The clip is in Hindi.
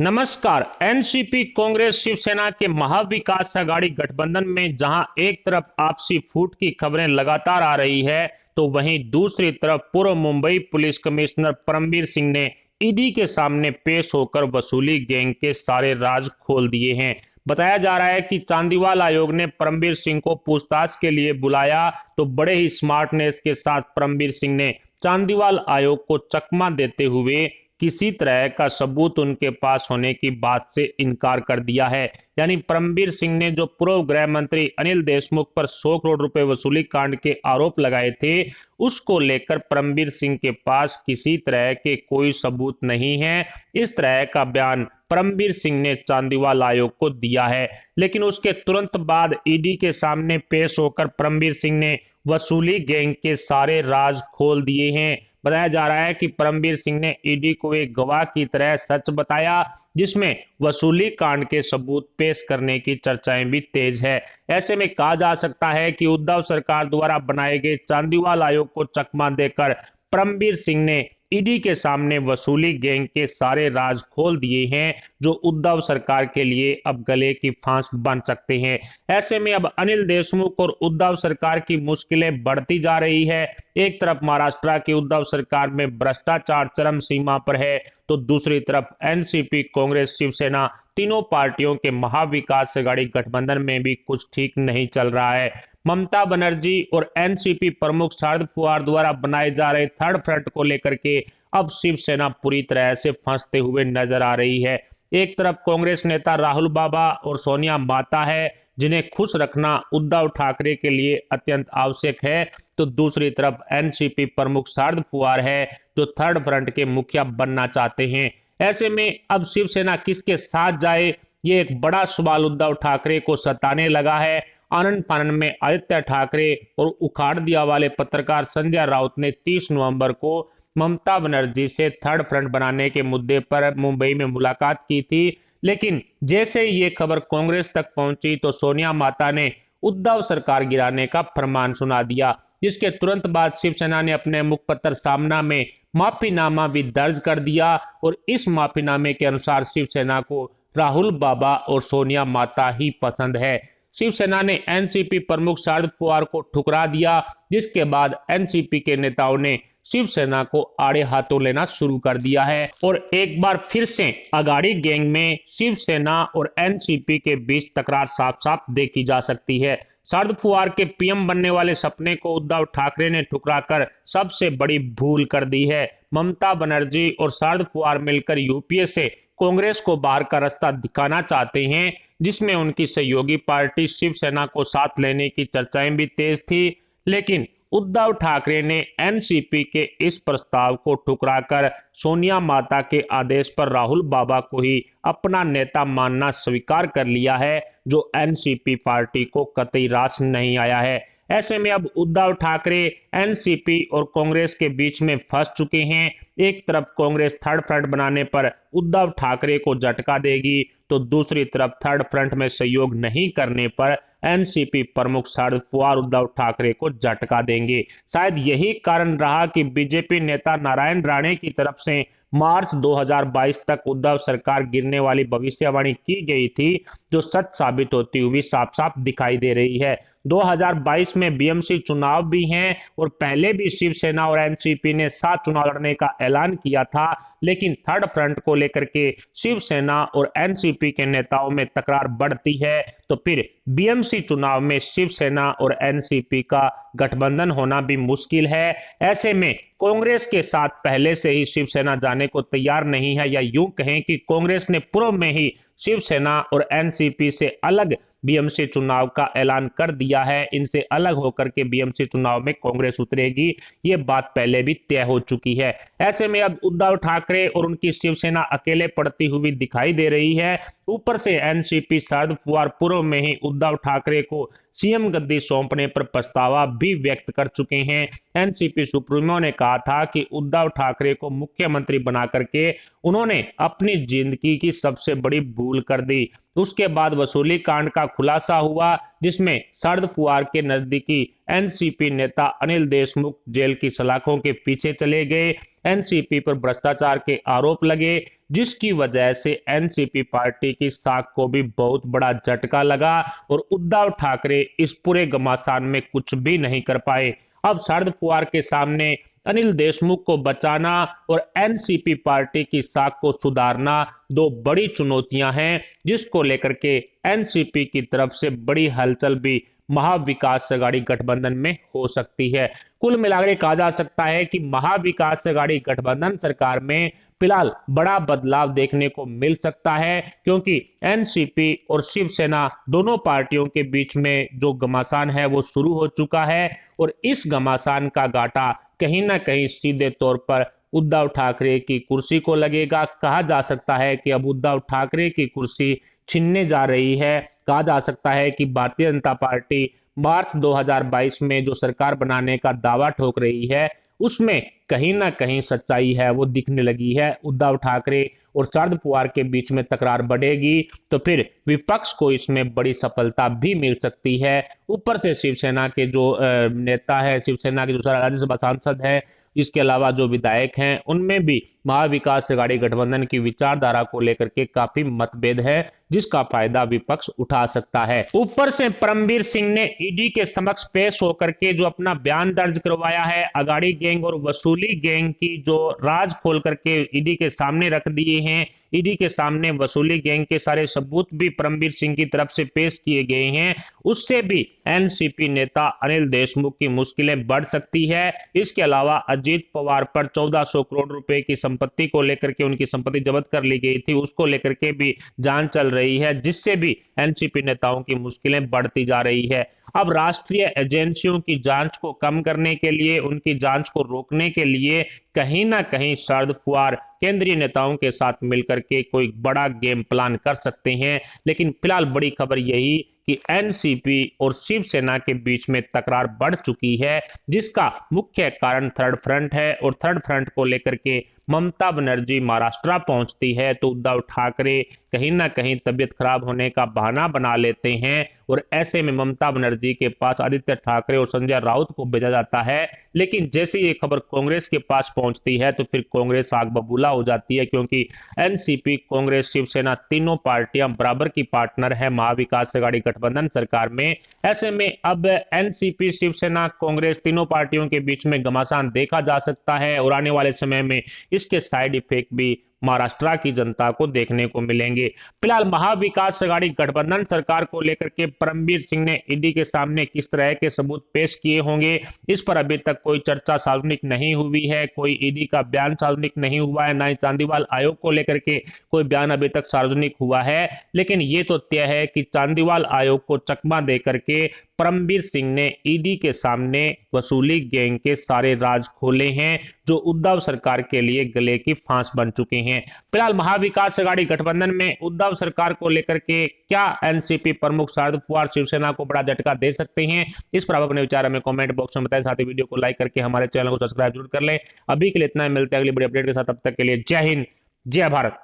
नमस्कार। एनसीपी कांग्रेस शिवसेना के महाविकास अघाड़ी गठबंधन में जहां एक तरफ आपसी फूट की खबरें लगातार आ रही है, तो वहीं दूसरी तरफ पूर्व मुंबई पुलिस कमिश्नर परमबीर सिंह ने ईडी के सामने पेश होकर वसूली गैंग के सारे राज खोल दिए हैं। बताया जा रहा है कि चांदीवाल आयोग ने परमबीर सिंह को पूछताछ के लिए बुलाया, तो बड़े ही स्मार्टनेस के साथ परमबीर सिंह ने चांदीवाल आयोग को चकमा देते हुए किसी तरह का सबूत उनके पास होने की बात से इनकार कर दिया है। यानी परमबीर सिंह ने जो पूर्व गृह मंत्री अनिल देशमुख पर 100 करोड़ रुपए वसूली कांड के आरोप लगाए थे, उसको लेकर परमबीर सिंह के पास किसी तरह के कोई सबूत नहीं है। इस तरह का बयान परमबीर सिंह ने चांदीवाल आयोग को दिया है। लेकिन उसके तुरंत बाद ईडी के सामने पेश होकर परमबीर सिंह ने वसूली गैंग के सारे राज खोल दिए हैं। बताया जा रहा है कि परमबीर सिंह ने ईडी को एक गवाह की तरह सच बताया, जिसमें वसूली कांड के सबूत पेश करने की चर्चाएं भी तेज है। ऐसे में कहा जा सकता है कि उद्धव सरकार द्वारा बनाए गए चांदीवाल आयोग को चकमा देकर परमबीर सिंह ने ईडी के सामने वसूली गैंग के सारे राज खोल दिए हैं, जो उद्धव सरकार के लिए अब गले की फांस बन सकते हैं। ऐसे में अब अनिल देशमुख और उद्धव सरकार की मुश्किलें बढ़ती जा रही है। एक तरफ महाराष्ट्र की उद्धव सरकार में भ्रष्टाचार चरम सीमा पर है, तो दूसरी तरफ एनसीपी कांग्रेस शिवसेना तीनों पार्टियों के महाविकास अघाड़ी गठबंधन में भी कुछ ठीक नहीं चल रहा है। ममता बनर्जी और एनसीपी प्रमुख शरद पवार द्वारा बनाए जा रहे थर्ड फ्रंट को लेकर के अब शिवसेना पूरी तरह से फंसते हुए नजर आ रही है। एक तरफ कांग्रेस नेता राहुल बाबा और सोनिया माता है, जिन्हें खुश रखना उद्धव ठाकरे के लिए अत्यंत आवश्यक है, तो दूसरी तरफ एनसीपी प्रमुख शरद पवार है, जो थर्ड फ्रंट के मुखिया बनना चाहते हैं। ऐसे में अब शिवसेना किसके साथ जाए, ये एक बड़ा सवाल उद्धव ठाकरे को सताने लगा है। आनंद फानन में आदित्य ठाकरे और उखाड़ दिया वाले पत्रकार संजय राउत ने 30 नवंबर को ममता बनर्जी से थर्ड फ्रंट बनाने के मुद्दे पर मुंबई में मुलाकात की थी। लेकिन जैसे ये खबर कांग्रेस तक पहुंची, तो सोनिया माता ने उद्धव सरकार गिराने का फरमान सुना दिया, जिसके तुरंत बाद शिवसेना ने अपने मुखपत्र सामना में माफीनामा भी दर्ज कर दिया। और इस माफीनामे के अनुसार शिवसेना को राहुल बाबा और सोनिया माता ही पसंद है। शिवसेना ने एनसीपी प्रमुख शरद पवार को ठुकरा दिया, जिसके बाद एनसीपी के नेताओं ने शिवसेना को आड़े हाथों लेना शुरू कर दिया है। और एक बार फिर से अघाड़ी गैंग में शिवसेना और एनसीपी के बीच तकरार साफ साफ देखी जा सकती है। शरद पवार के पीएम बनने वाले सपने को उद्धव ठाकरे ने ठुकराकर सबसे बड़ी भूल कर दी है। ममता बनर्जी और शरद पवार मिलकर यूपीए से कांग्रेस को बाहर का रास्ता दिखाना चाहते हैं, जिसमें उनकी सहयोगी पार्टी शिवसेना को साथ लेने की चर्चाएं भी तेज थी। लेकिन उद्धव ठाकरे ने एनसीपी के इस प्रस्ताव को ठुकराकर सोनिया माता के आदेश पर राहुल बाबा को ही अपना नेता मानना स्वीकार कर लिया है, जो एनसीपी पार्टी को कतई रास नहीं आया है। ऐसे में अब उद्धव ठाकरे एनसीपी और कांग्रेस के बीच में फंस चुके हैं। एक तरफ कांग्रेस थर्ड फ्रंट बनाने पर उद्धव ठाकरे को झटका देगी, तो दूसरी तरफ थर्ड फ्रंट में सहयोग नहीं करने पर एनसीपी प्रमुख शरद पवार उद्धव ठाकरे को झटका देंगे। शायद यही कारण रहा कि बीजेपी नेता नारायण राणे की तरफ से मार्च 2022 तक उद्धव सरकार गिरने वाली भविष्यवाणी की गई थी, जो सच साबित होती हुई साफ साफ दिखाई दे रही है। 2022 में बीएमसी चुनाव भी हैं और पहले भी शिवसेना और एनसीपी ने साथ चुनाव लड़ने का ऐलान किया था। लेकिन थर्ड फ्रंट को लेकर के शिवसेना और एनसीपी के नेताओं में तकरार बढ़ती है, तो फिर बीएमसी चुनाव में शिवसेना और एनसीपी का गठबंधन होना भी मुश्किल है। ऐसे में कांग्रेस के साथ पहले से ही शिवसेना जाने को तैयार नहीं है, या यूं कहें कि कांग्रेस ने पूर्व में ही शिवसेना और एनसीपी से अलग बीएमसी चुनाव का ऐलान कर दिया है। इनसे अलग होकर के बीएमसी चुनाव में कांग्रेस उतरेगी, ये बात पहले भी तय हो चुकी है। ऐसे में अब उद्धव ठाकरे और उनकी शिवसेना अकेले पड़ती हुई दिखाई दे रही है। ऊपर से एनसीपी शरद पवार पूर्व में ही उद्धव ठाकरे को सीएम गद्दी सौंपने पर पछतावा भी व्यक्त कर चुके हैं। एनसीपी सुप्रीमो ने कहा था कि उद्धव ठाकरे को मुख्यमंत्री बना करके उन्होंने अपनी जिंदगी की सबसे बड़ी भूल कर दी। उसके बाद वसूली कांड का खुलासा हुआ, जिसमें शरद पवार के नजदीकी एनसीपी नेता अनिल देशमुख जेल की सलाखों के पीछे चले गए। एनसीपी पर भ्रष्टाचार के आरोप लगे, जिसकी वजह से एनसीपी पार्टी की साख को भी बहुत बड़ा झटका लगा और उद्धव ठाकरे इस पूरे घमासान में कुछ भी नहीं कर पाए। अब शरद पवार के सामने अनिल देशमुख को बचाना और एनसीपी पार्टी की साख को सुधारना दो बड़ी चुनौतियां हैं, जिसको लेकर के एनसीपी की तरफ से बड़ी हलचल भी महाविकास अघाड़ी गठबंधन में हो सकती है। कुल मिलाकर कहा जा सकता है कि महाविकास अघाड़ी गठबंधन सरकार में फिलहाल बड़ा बदलाव देखने को मिल सकता है, क्योंकि एनसीपी और शिवसेना दोनों पार्टियों के बीच में जो घमासान है वो शुरू हो चुका है और इस घमासान का घाटा कहीं ना कहीं सीधे तौर पर उद्धव ठाकरे की कुर्सी को लगेगा। कहा जा सकता है कि अब उद्धव ठाकरे की कुर्सी छीनने जा रही है। कहा जा सकता है कि भारतीय जनता पार्टी मार्च 2022 में जो सरकार बनाने का दावा ठोक रही है उसमें कहीं ना कहीं सच्चाई है वो दिखने लगी है। उद्धव ठाकरे और शरद पवार के बीच में तकरार बढ़ेगी तो फिर विपक्ष को इसमें बड़ी सफलता भी मिल सकती है। ऊपर से शिवसेना के जो नेता है, शिवसेना के जो राज्यसभा सांसद है, इसके अलावा जो विधायक हैं, उनमें भी महाविकास अघाड़ी गठबंधन की विचारधारा को लेकर के काफी मतभेद है, जिसका फायदा विपक्ष उठा सकता है। ऊपर से परमबीर सिंह ने ईडी के समक्ष पेश होकर के जो अपना बयान दर्ज करवाया है, अघाड़ी गैंग और वसूली गैंग की जो राज खोल करके ईडी के सामने रख दिए हैं। ईडी के सामने वसूली गैंग के सारे सबूत भी परमबीर सिंह की तरफ से पेश किए गए हैं। उससे भी एनसीपी नेता अनिल देशमुख की मुश्किलें बढ़ सकती है। इसके अलावा अजीत पवार पर 1400 करोड़ रुपए की संपत्ति को लेकर के, उनकी संपत्ति जब्त कर ली गई थी, उसको लेकर के भी जांच चल रही है, जिससे भी एनसीपी नेताओं की मुश्किलें बढ़ती जा रही है। अब राष्ट्रीय एजेंसियों की जांच को कम करने के लिए, उनकी जांच को रोकने के लिए कहीं ना कहीं शरद पवार केंद्रीय नेताओं के साथ मिलकर के कोई बड़ा गेम प्लान कर सकते हैं। लेकिन फिलहाल बड़ी खबर यही कि एनसीपी और शिवसेना के बीच में तकरार बढ़ चुकी है, जिसका मुख्य कारण थर्ड फ्रंट है और थर्ड फ्रंट को लेकर के ममता बनर्जी महाराष्ट्र पहुंचती है तो उद्धव ठाकरे कहीं ना कहीं तबीयत खराब होने का बहाना बना लेते हैं और ऐसे में ममता बनर्जी के पास आदित्य ठाकरे और संजय राउत को भेजा जाता है। लेकिन जैसे ये खबर कांग्रेस के पास पहुंचती है तो फिर कांग्रेस आग बबूला हो जाती है, क्योंकि एनसीपी, कांग्रेस, शिवसेना तीनों पार्टियां बराबर की पार्टनर है महाविकास अघाड़ी गठबंधन सरकार में। ऐसे में अब एनसीपी, शिवसेना, कांग्रेस तीनों पार्टियों के बीच में घमासान देखा जा सकता है और आने वाले समय में इसके साइड इफेक्ट भी महाराष्ट्र की जनता को देखने को मिलेंगे। फिलहाल महाविकास अघाड़ी गठबंधन सरकार को लेकर के परमबीर सिंह ने ईडी के सामने किस तरह के सबूत पेश किए होंगे, इस पर अभी तक कोई चर्चा सार्वजनिक नहीं हुई है। कोई ईडी का बयान सार्वजनिक नहीं हुआ है, ना ही चांदीवाल आयोग को लेकर के कोई बयान अभी तक सार्वजनिक हुआ है। लेकिन ये तो तय है कि चांदीवाल आयोग को चकमा दे करके परमबीर सिंह ने ईडी के सामने वसूली गैंग के सारे राज खोले हैं, जो उद्धव सरकार के लिए गले की फांस बन चुके हैं। फिलहाल महाविकास अघाड़ी गठबंधन में उद्धव सरकार को लेकर के क्या एनसीपी प्रमुख शरद पवार शिवसेना को बड़ा झटका दे सकते हैं, इस पर आप अपने विचार हमें कमेंट बॉक्स में बताएं। साथ ही वीडियो को लाइक करके हमारे चैनल को सब्सक्राइब जरूर कर लें। अभी के लिए इतना ही, मिलते हैं अगली बड़ी अपडेट के साथ। तब तक के लिए जय हिंद, जय भारत।